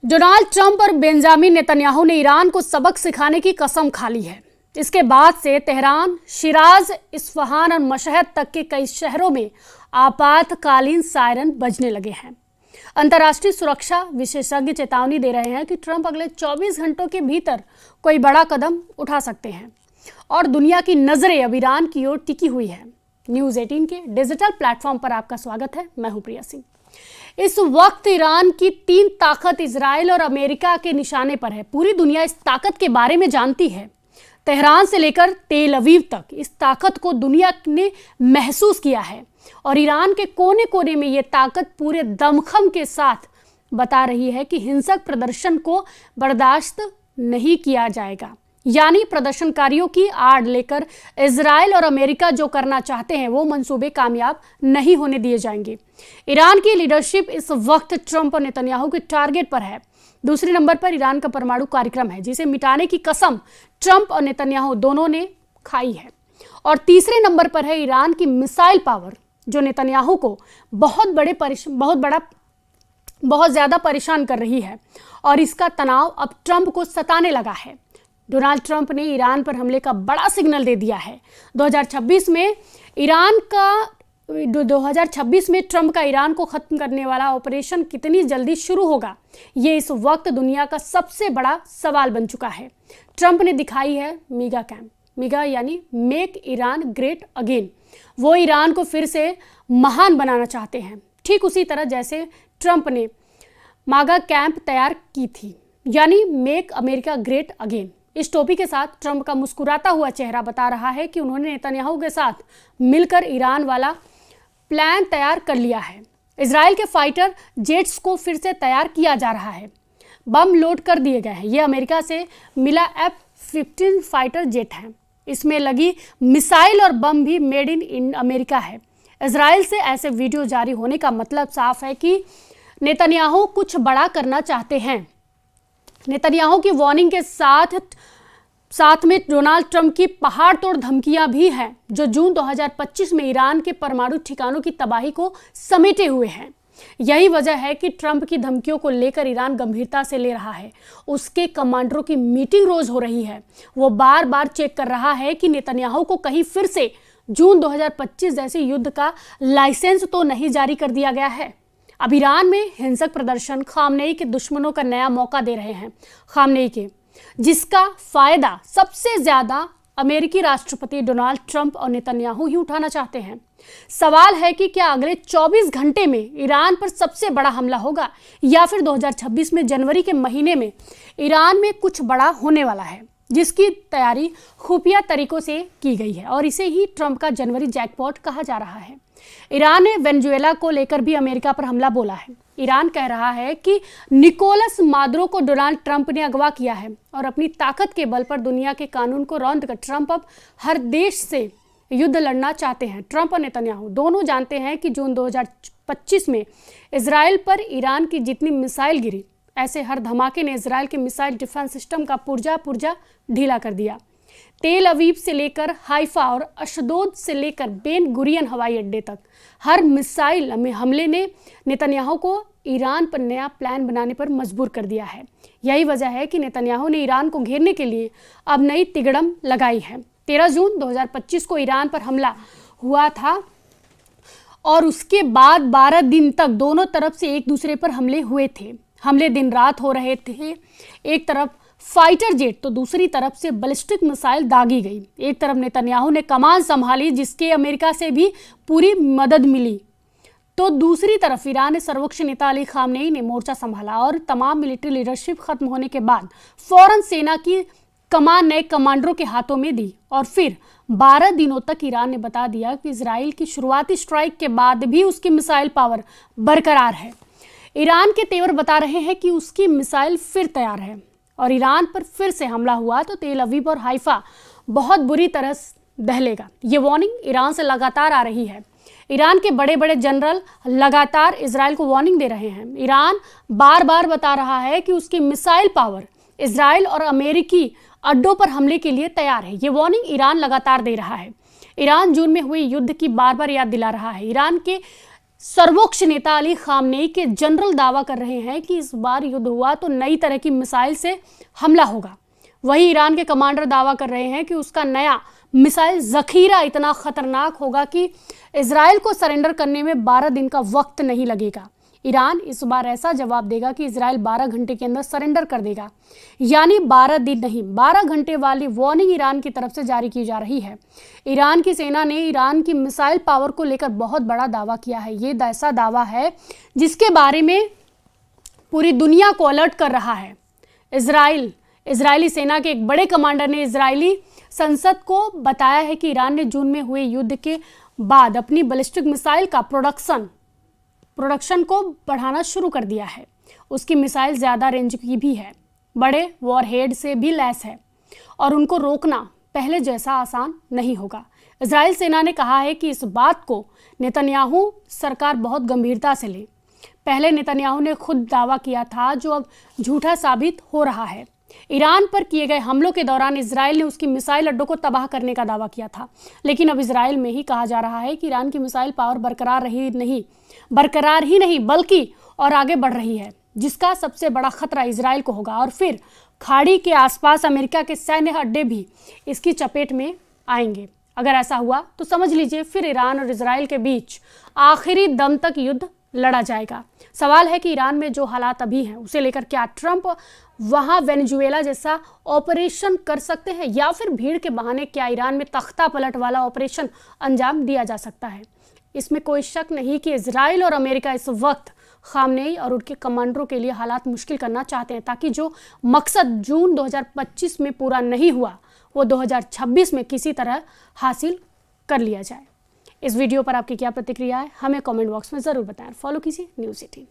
Donald Trump और Benjamin Netanyahu ने Iran को सबक सिखाने की कसम खा ली है। इसके बाद से तेहरान, शिराज, इस्फहान और मशहद तक के कई शहरों में आपातकालीन सायरन बजने लगे हैं। अंतर्राष्ट्रीय सुरक्षा विशेषज्ञ चेतावनी दे रहे हैं कि ट्रंप अगले 24 घंटों के भीतर कोई बड़ा कदम उठा सकते हैं और दुनिया की नजरें अब ईरान की ओर टिकी हुई है। न्यूज़ 18 के डिजिटल प्लेटफॉर्म पर आपका स्वागत है। मैं हूं प्रिया सिंह। इस वक्त ईरान की तीन ताकत इजराइल और अमेरिका के निशाने पर है। पूरी दुनिया इस ताकत के बारे में जानती है। तेहरान से लेकर तेल अवीव तक इस ताकत को दुनिया ने महसूस किया है और ईरान के कोने कोने में ये ताकत पूरे दमखम के साथ बता रही है कि हिंसक प्रदर्शन को बर्दाश्त नहीं किया जाएगा। यानी प्रदर्शनकारियों की आड़ लेकर इजराइल और अमेरिका जो करना चाहते हैं वो मंसूबे कामयाब नहीं होने दिए जाएंगे। ईरान की लीडरशिप इस वक्त ट्रंप और नेतन्याहू के टारगेट पर है। दूसरे नंबर पर ईरान का परमाणु कार्यक्रम है, जिसे मिटाने की कसम ट्रंप और नेतन्याहू दोनों ने खाई है। और तीसरे नंबर पर है ईरान की मिसाइल पावर, जो नेतन्याहू को बहुत ज़्यादा परेशान कर रही है और इसका तनाव अब ट्रंप को सताने लगा है। डोनाल्ड ट्रंप ने ईरान पर हमले का बड़ा सिग्नल दे दिया है। 2026 में ट्रंप का ईरान को खत्म करने वाला ऑपरेशन कितनी जल्दी शुरू होगा, ये इस वक्त दुनिया का सबसे बड़ा सवाल बन चुका है। ट्रंप ने दिखाई है मेगा कैंप, मेगा यानी मेक ईरान ग्रेट अगेन। वो ईरान को फिर से महान बनाना चाहते हैं, ठीक उसी तरह जैसे ट्रंप ने मागा कैंप तैयार की थी, यानी मेक अमेरिका ग्रेट अगेन। इस टोपी के साथ ट्रंप का मुस्कुराता हुआ चेहरा बता रहा है कि उन्होंने नेतन्याहू के साथ मिलकर ईरान वाला प्लान तैयार कर लिया है। इजराइल के फाइटर जेट्स को फिर से तैयार किया जा रहा है। बम लोड कर दिए गए हैं। ये अमेरिका से मिला F-15 फाइटर जेट है। इसमें लगी मिसाइल और बम भी मेड इन अमेरिका है। इजराइल से ऐसे वीडियो जारी होने का मतलब साफ है कि नेतन्याहू कुछ बड़ा करना चाहते हैं। नेतन्याहू की वार्निंग के साथ में डोनाल्ड ट्रंप की पहाड़ तोड़ धमकियां भी हैं, जो जून 2025 में ईरान के परमाणु ठिकानों की तबाही को समेटे हुए हैं। यही वजह है कि ट्रंप की धमकियों को लेकर ईरान गंभीरता से ले रहा है। उसके कमांडरों की मीटिंग रोज हो रही है। वो बार बार चेक कर रहा है कि नेतन्याहू को कहीं फिर से जून 2025 जैसे युद्ध का लाइसेंस तो नहीं जारी कर दिया गया है। अब ईरान में हिंसक प्रदर्शन खामनेई के दुश्मनों का नया मौका दे रहे हैं। खामनेई के, जिसका फायदा सबसे ज्यादा अमेरिकी राष्ट्रपति डोनाल्ड ट्रंप और नेतन्याहू ही उठाना चाहते हैं। सवाल है कि क्या अगले 24 घंटे में ईरान पर सबसे बड़ा हमला होगा या फिर 2026 में जनवरी के महीने में ईरान में कुछ बड़ा होने वाला है, जिसकी तैयारी खुफिया तरीकों से की गई है और इसे ही ट्रंप का जनवरी जैकपॉट कहा जा रहा है। ईरान ने वेनेजुएला को लेकर भी अमेरिका पर हमला बोला है। ईरान कह रहा है कि निकोलस मादुरो को डोनाल्ड ट्रंप ने अगवा किया है और अपनी ताकत के बल पर दुनिया के कानून को रौंद कर ट्रंप अब हर देश से युद्ध लड़ना चाहते हैं। ट्रंप और नेतन्याहू दोनों जानते हैं कि जून 2025 में इजराइल पर ईरान की जितनी मिसाइल गिरी, ऐसे हर धमाके ने इजराइल के मिसाइल डिफेंस सिस्टम का पुर्जा ढीला कर दिया। तेल अवीव से लेकर हाइफा और अशदोद से लेकर बेन गुरियन हवाई अड्डे तक हर मिसाइल हमले ने नेतन्याहू को ईरान पर नया प्लान बनाने पर मजबूर कर दिया है। यही वजह है कि नेतन्याहू ने ईरान को घेरने के लिए अब नई तिगड़म लगाई है। 13 जून 2025 को ईरान पर हमला हुआ था और उसके बाद 12 दिन तक दोनों तरफ से एक दूसरे पर हमले हुए थे। हमले दिन रात हो रहे थे। एक तरफ फाइटर जेट तो दूसरी तरफ से बैलिस्टिक मिसाइल दागी गई। एक तरफ नेतन्याहू ने कमान संभाली, जिसके अमेरिका से भी पूरी मदद मिली, तो दूसरी तरफ ईरान के सर्वोच्च नेता अली खामनेई ने मोर्चा संभाला और तमाम मिलिट्री लीडरशिप खत्म होने के बाद फौरन सेना की कमान नए कमांडरों के हाथों में दी। और फिर 12 दिनों तक ईरान ने बता दिया कि इजराइल की शुरुआती स्ट्राइक के बाद भी उसकी मिसाइल पावर बरकरार है। ईरान के तेवर बता रहे हैं कि उसकी मिसाइल फिर तैयार है और ईरान पर फिर से हमला हुआ तो तेल अवीव और हाइफा बहुत बुरी तरह दहलेगा। ये वार्निंग ईरान से लगातार आ रही है। ईरान के बड़े बड़े जनरल लगातार इजराइल को वार्निंग दे रहे हैं। ईरान बार बार बता रहा है कि उसकी मिसाइल पावर इजराइल और अमेरिकी अड्डों पर हमले के लिए तैयार है। ये वार्निंग ईरान लगातार दे रहा है। ईरान जून में हुए युद्ध की बार बार याद दिला रहा है। ईरान के सर्वोच्च नेता अली खामनेई के जनरल दावा कर रहे हैं कि इस बार युद्ध हुआ तो नई तरह की मिसाइल से हमला होगा। वहीं ईरान के कमांडर दावा कर रहे हैं कि उसका नया मिसाइल जखीरा इतना खतरनाक होगा कि इजराइल को सरेंडर करने में 12 दिन का वक्त नहीं लगेगा। ईरान इस बार ऐसा जवाब देगा कि इजराइल 12 घंटे के अंदर सरेंडर कर देगा, यानी 12 दिन नहीं 12 घंटे वाली वार्निंग ईरान की तरफ से जारी की जा रही है। ईरान की सेना ने ईरान की मिसाइल पावर को लेकर बहुत बड़ा दावा किया है। ये ऐसा दावा है जिसके बारे में पूरी दुनिया को अलर्ट कर रहा है। इजरायली सेना के एक बड़े कमांडर ने इजरायली संसद को बताया है कि ईरान ने जून में हुए युद्ध के बाद अपनी बैलिस्टिक मिसाइल का प्रोडक्शन को बढ़ाना शुरू कर दिया है। उसकी मिसाइल ज़्यादा रेंज की भी है, बड़े वॉरहेड से भी लैस है और उनको रोकना पहले जैसा आसान नहीं होगा। इजराइल सेना ने कहा है कि इस बात को नेतन्याहू सरकार बहुत गंभीरता से ले। पहले नेतन्याहू ने खुद दावा किया था, जो अब झूठा साबित हो रहा है। ईरान पर किए गए हमलों के दौरान इजराइल ने उसकी मिसाइल अड्डों को तबाह करने का दावा किया था, लेकिन अब इजराइल में ही कहा जा रहा है कि ईरान की मिसाइल पावर बरकरार ही नहीं बल्कि और आगे बढ़ रही है, जिसका सबसे बड़ा खतरा इजराइल को होगा। और फिर खाड़ी के आसपास अमेरिका के सैन्य अड्डे भी इसकी चपेट में आएंगे। अगर ऐसा हुआ तो समझ लीजिए फिर ईरान और इजराइल के बीच आखिरी दम तक युद्ध लड़ा जाएगा। सवाल है कि ईरान में जो हालात अभी हैं उसे लेकर क्या ट्रंप वहां वेनेजुएला जैसा ऑपरेशन कर सकते हैं, या फिर भीड़ के बहाने क्या ईरान में तख्ता पलट वाला ऑपरेशन अंजाम दिया जा सकता है। इसमें कोई शक नहीं कि इजराइल और अमेरिका इस वक्त खामनेई और उनके कमांडरों के लिए हालात मुश्किल करना चाहते हैं, ताकि जो मकसद जून 2025 में पूरा नहीं हुआ वो 2026 में किसी तरह हासिल कर लिया जाए। इस वीडियो पर आपकी क्या प्रतिक्रिया है, हमें कमेंट बॉक्स में ज़रूर बताएं। फॉलो कीजिए न्यूज़ 18।